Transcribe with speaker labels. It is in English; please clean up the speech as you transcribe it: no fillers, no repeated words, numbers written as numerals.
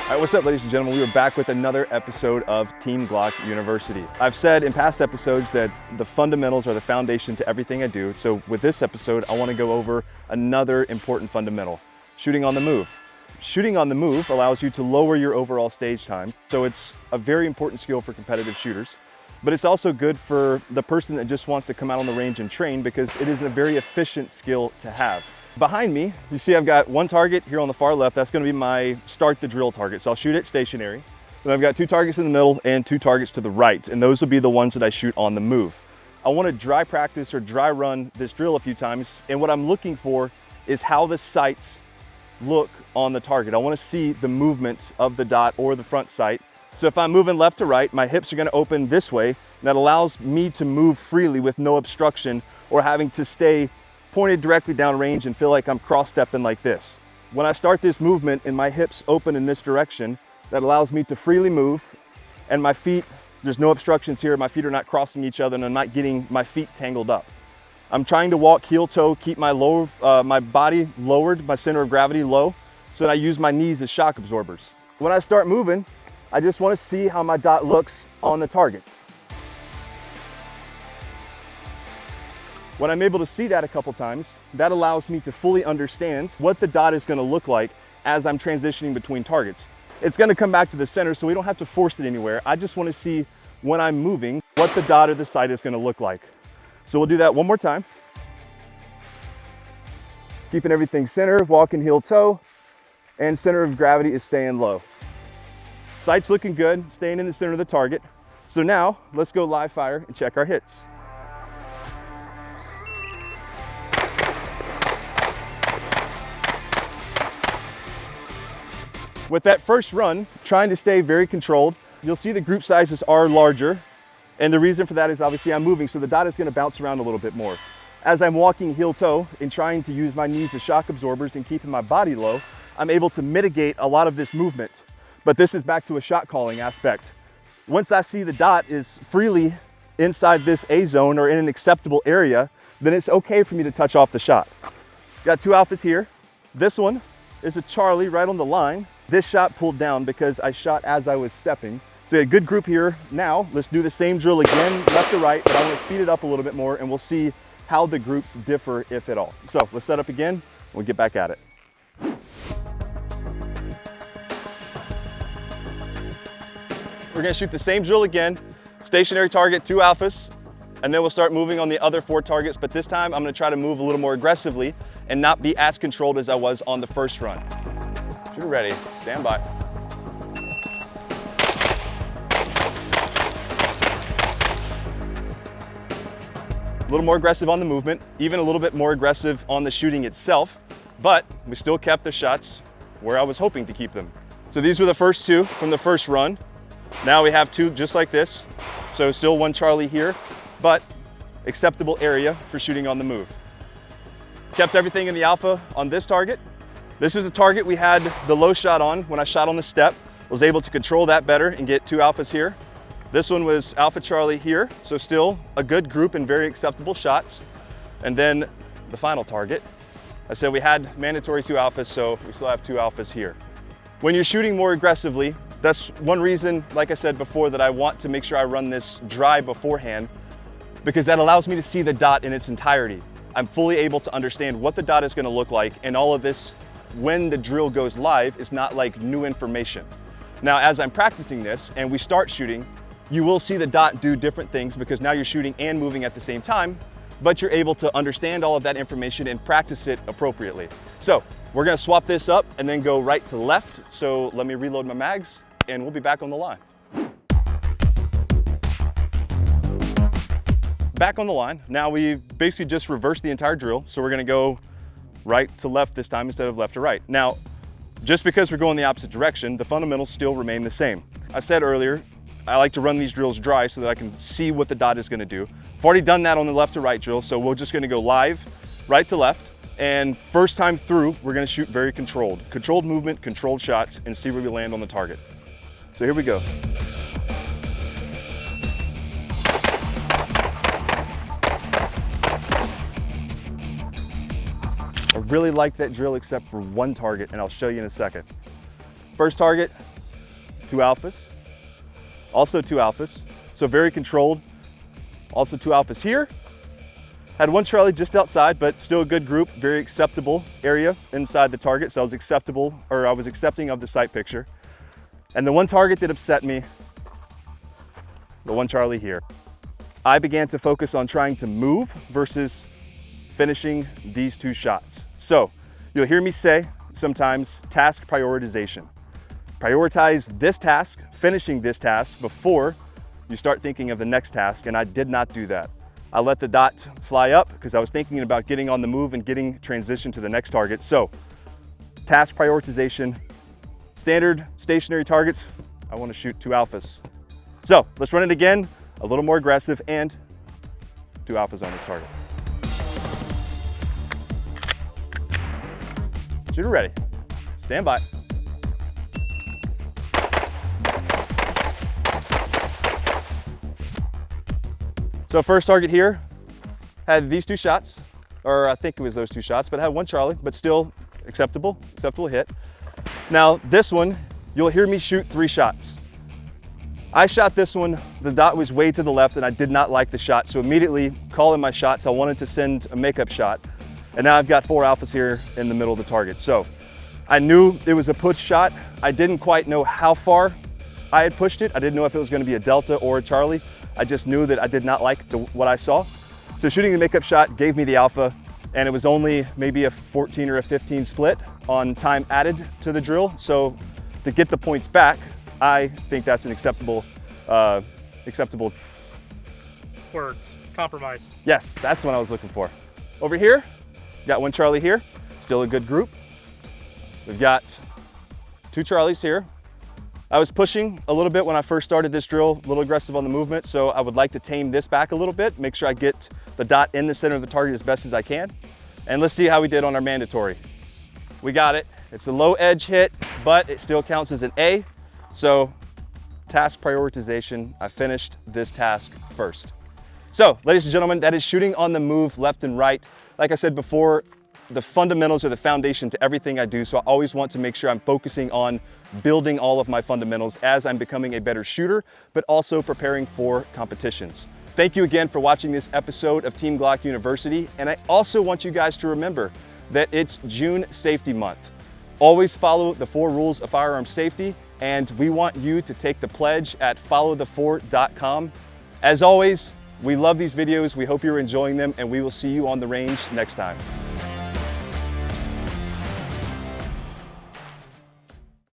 Speaker 1: All right, what's up, ladies and gentlemen? We are back with another episode of Team GLOCK University. I've said in past episodes that the fundamentals are the foundation to everything I do. So with this episode, I want to go over another important fundamental, shooting on the move. Shooting on the move allows you to lower your overall stage time. So it's a very important skill for competitive shooters, but it's also good for the person that just wants to come out on the range and train because it is a very efficient skill to have. Behind me, you see I've got one target here on the far left. That's going to be my start the drill target. So I'll shoot it stationary. Then I've got two targets in the middle and two targets to the right. And those will be the ones that I shoot on the move. I want to dry practice or dry run this drill a few times. And what I'm looking for is how the sights look on the target. I want to see the movement of the dot or the front sight. So if I'm moving left to right, my hips are going to open this way. And that allows me to move freely with no obstruction or having to stay pointed directly down range and feel like I'm cross-stepping like this. When I start this movement and my hips open in this direction, that allows me to freely move, and my feet, there's no obstructions here, my feet are not crossing each other and I'm not getting my feet tangled up. I'm trying to walk heel toe, keep my my body lowered, my center of gravity low, so that I use my knees as shock absorbers. When I start moving, I just want to see how my dot looks on the targets. When I'm able to see that a couple times, that allows me to fully understand what the dot is going to look like as I'm transitioning between targets. It's going to come back to the center, so we don't have to force it anywhere. I just want to see when I'm moving what the dot or the sight is going to look like. So we'll do that one more time. Keeping everything center, walking heel toe, and center of gravity is staying low. Sight's looking good, staying in the center of the target. So now let's go live fire and check our hits. With that first run, trying to stay very controlled, you'll see the group sizes are larger. And the reason for that is obviously I'm moving, so the dot is going to bounce around a little bit more. As I'm walking heel toe and trying to use my knees as shock absorbers and keeping my body low, I'm able to mitigate a lot of this movement. But this is back to a shot calling aspect. Once I see the dot is freely inside this A zone or in an acceptable area, then it's okay for me to touch off the shot. Got two alphas here. This one is a Charlie right on the line. This shot pulled down because I shot as I was stepping. So a good group here. Now let's do the same drill again, left to right, but I want to speed it up a little bit more and we'll see how the groups differ, if at all. So let's set up again and we'll get back at it. We're gonna shoot the same drill again, stationary target, two alphas, and then we'll start moving on the other four targets, but this time I'm gonna try to move a little more aggressively and not be as controlled as I was on the first run. You're ready, stand by. A little more aggressive on the movement, even a little bit more aggressive on the shooting itself, but we still kept the shots where I was hoping to keep them. So these were the first two from the first run. Now we have two just like this. So still one Charlie here, but acceptable area for shooting on the move. Kept everything in the alpha on this target. This is a target we had the low shot on when I shot on the step. Was able to control that better and get two alphas here. This one was Alpha Charlie here, so still a good group and very acceptable shots. And then the final target, I said we had mandatory two alphas, so we still have two alphas here. When you're shooting more aggressively, that's one reason, like I said before, that I want to make sure I run this dry beforehand, because that allows me to see the dot in its entirety. I'm fully able to understand what the dot is going to look like, and all of this when the drill goes live is not like new information. Now, as I'm practicing this and we start shooting, you will see the dot do different things because now you're shooting and moving at the same time, but you're able to understand all of that information and practice it appropriately. So we're gonna swap this up and then go right to left. So let me reload my mags and we'll be back on the line. Back on the line. Now we basically just reversed the entire drill. So we're gonna go right to left this time instead of left to right. Now, just because we're going the opposite direction, the fundamentals still remain the same. I said earlier, I like to run these drills dry so that I can see what the dot is gonna do. I've already done that on the left to right drill, so we're just gonna go live, right to left, and first time through, we're gonna shoot very controlled. Controlled movement, controlled shots, and see where we land on the target. So here we go. I really like that drill except for one target, and I'll show you in a second. First target, 2 alphas, also 2 alphas. So very controlled. Also 2 alphas here. Had 1 Charlie just outside, but still a good group, very acceptable area inside the target. So I was accepting of the sight picture. And the 1 target that upset me, the 1 Charlie here. I began to focus on trying to move versus finishing these 2 shots. So you'll hear me say sometimes task prioritization. Prioritize this task, finishing this task before you start thinking of the next task, and I did not do that. I let the dot fly up because I was thinking about getting on the move and getting transition to the next target. So task prioritization, standard stationary targets, I want to shoot 2 alphas. So let's run it again, a little more aggressive, and 2 alphas on this target. Shooter ready, stand by. So first target here, had these 2 shots, or I think it was those 2 shots, but I had 1 Charlie, but still acceptable hit. Now this one, you'll hear me shoot 3 shots. I shot this one, the dot was way to the left and I did not like the shot, so immediately calling my shots, I wanted to send a makeup shot. And now I've got 4 alphas here in the middle of the target. So I knew it was a push shot. I didn't quite know how far I had pushed it. I didn't know if it was gonna be a Delta or a Charlie. I just knew that I did not like what I saw. So shooting the makeup shot gave me the alpha, and it was only maybe a 14 or a 15 split on time added to the drill. So to get the points back, I think that's an acceptable
Speaker 2: words, compromise.
Speaker 1: Yes, that's the one I was looking for. Over here, got 1 Charlie here, still a good group. We've got 2 Charlies here. I was pushing a little bit when I first started this drill, a little aggressive on the movement, so I would like to tame this back a little bit, make sure I get the dot in the center of the target as best as I can. And let's see how we did on our mandatory. We got it. It's a low edge hit, but it still counts as an A. So task prioritization, I finished this task first. So ladies and gentlemen, that is shooting on the move left and right. Like I said before, the fundamentals are the foundation to everything I do, so I always want to make sure I'm focusing on building all of my fundamentals as I'm becoming a better shooter, but also preparing for competitions. Thank you again for watching this episode of Team GLOCK University, and I also want you guys to remember that it's June Safety Month. Always follow the 4 rules of firearm safety, and we want you to take the pledge at followthe4.com. As always, we love these videos, we hope you're enjoying them, and we will see you on the range next time.